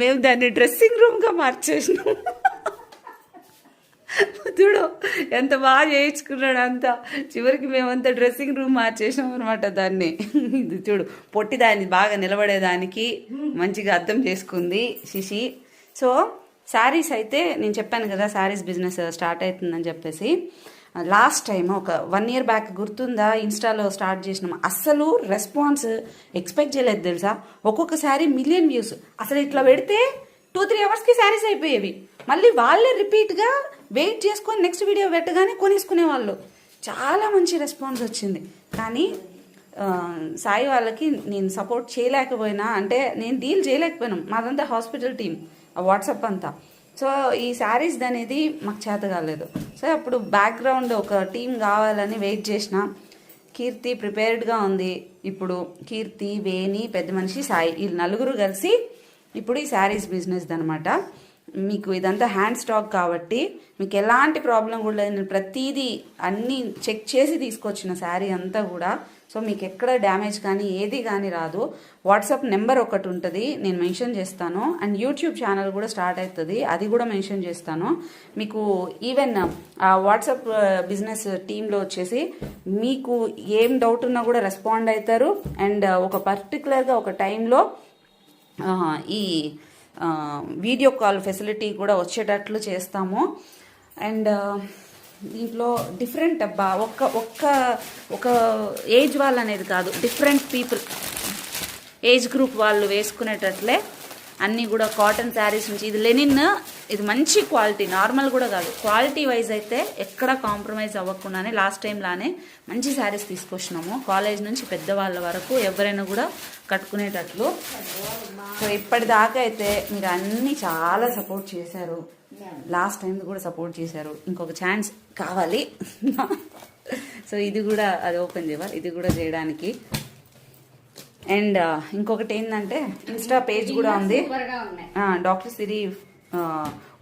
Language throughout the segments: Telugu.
మేము దాన్ని డ్రెస్సింగ్ రూమ్గా మార్చేసినాం. చూడు ఎంత బాగా చేయించుకున్నాడు అంతా. చివరికి మేమంతా డ్రెస్సింగ్ రూమ్ మార్చేసినాం అనమాట దాన్ని. ఇది చూడు పొట్టి దాన్ని బాగా నిలబడేదానికి మంచిగా అర్థం చేసుకుంది శిశి. సో శారీస్ అయితే నేను చెప్పాను కదా శారీస్ బిజినెస్ స్టార్ట్ అవుతుందని చెప్పేసి. లాస్ట్ టైం ఒక 1 year బ్యాక్ గుర్తుందా, ఇన్స్టాలో స్టార్ట్ చేసినాం. అస్సలు రెస్పాన్స్ ఎక్స్పెక్ట్ చేయలేదు తెలుసా. ఒక్కొక్క శారీ 1 million వ్యూస్. అసలు ఇట్లా పెడితే 2-3 hours శారీస్ అయిపోయేవి. మళ్ళీ వాళ్ళే రిపీట్గా వెయిట్ చేసుకొని నెక్స్ట్ వీడియో పెట్టగానే కొనేసుకునే వాళ్ళు. చాలా మంచి రెస్పాన్స్ వచ్చింది. కానీ సాయి వాళ్ళకి నేను సపోర్ట్ చేయలేకపోయినా, అంటే నేను డీల్ చేయలేకపోయినాం. మాదంతా హాస్పిటల్ టీం, వాట్సాప్ అంతా. సో ఈ శారీస్ అనేది మాకు చేత కాలేదు. సో అప్పుడు బ్యాక్గ్రౌండ్ ఒక టీం కావాలని వెయిట్ చేసిన. కీర్తి ప్రిపేర్డ్గా ఉంది. ఇప్పుడు కీర్తి, వేణి, పెద్ద మనిషి, సాయి, ఈ 4 కలిసి ఇప్పుడు ఈ శారీస్ బిజినెస్ అనమాట. మీకు ఇదంతా హ్యాండ్ స్టాక్ కాబట్టి మీకు ఎలాంటి ప్రాబ్లం కూడా లేదు. నేను ప్రతిదీ అన్నీ చెక్ చేసి తీసుకొచ్చిన శారీ అంతా కూడా. సో మీకు ఎక్కడ డ్యామేజ్ కానీ ఏది కానీ రాదు. వాట్సాప్ నెంబర్ ఒకటి ఉంటుంది, నేను మెన్షన్ చేస్తాను. అండ్ యూట్యూబ్ ఛానల్ కూడా స్టార్ట్ అవుతుంది, అది కూడా మెన్షన్ చేస్తాను. మీకు ఈవెన్ ఆ వాట్సాప్ బిజినెస్ టీంలో వచ్చేసి మీకు ఏం డౌట్ ఉన్నా కూడా రెస్పాండ్ అవుతారు. అండ్ ఒక పర్టికులర్గా ఒక టైంలో ఈ వీడియో కాల్ ఫెసిలిటీ కూడా వచ్చేటట్లు చేస్తాము. అండ్ దీంట్లో డిఫరెంట్ అబ్బా, ఒక ఏజ్ వాళ్ళు అనేది కాదు, డిఫరెంట్ పీపుల్ ఏజ్ గ్రూప్ వాళ్ళు వేసుకునేటట్లే అన్నీ కూడా కాటన్ శారీస్ నుంచి. ఇది లెనిన్, ఇది మంచి క్వాలిటీ, నార్మల్ కూడా కాదు, క్వాలిటీ వైజ్ అయితే ఎక్కడ కాంప్రమైజ్ అవ్వకుండానే లాస్ట్ టైం లానే మంచి శారీస్ తీసుకొచ్చినాము. కాలేజ్ నుంచి పెద్దవాళ్ళ వరకు ఎవరైనా కూడా కట్టుకునేటట్లు. సో ఇప్పటిదాకా అయితే మీరు అన్నీ చాలా సపోర్ట్ చేశారు. లాస్ట్ టైం కూడా సపోర్ట్ చేశారు. ఇంకొక ఛాన్స్ కావాలి. సో ఇది కూడా అది ఓపెన్ చేయాలి, ఇది కూడా చేయడానికి. అండ్ ఇంకొకటి ఏంటంటే ఇన్స్టా పేజ్ కూడా ఉంది, డాక్టర్ సిరి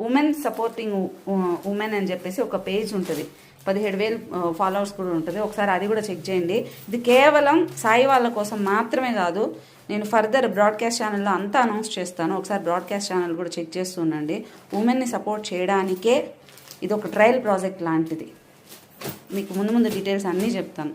ఉమెన్ సపోర్టింగ్ ఉమెన్ అని చెప్పేసి ఒక పేజ్ ఉంటుంది. 17,000 ఫాలోవర్స్ కూడా ఉంటుంది. ఒకసారి అది కూడా చెక్ చేయండి. ఇది కేవలం సాయి వాళ్ళ కోసం మాత్రమే కాదు, నేను ఫర్దర్ బ్రాడ్కాస్ట్ ఛానల్లో అంతా అనౌన్స్ చేస్తాను. ఒకసారి బ్రాడ్కాస్ట్ ఛానల్ కూడా చెక్ చేస్తూ ఉండండి. ఉమెన్ని సపోర్ట్ చేయడానికే ఇది ఒక ట్రయల్ ప్రాజెక్ట్ లాంటిది. మీకు ముందు డీటెయిల్స్ అన్నీ చెప్తాను.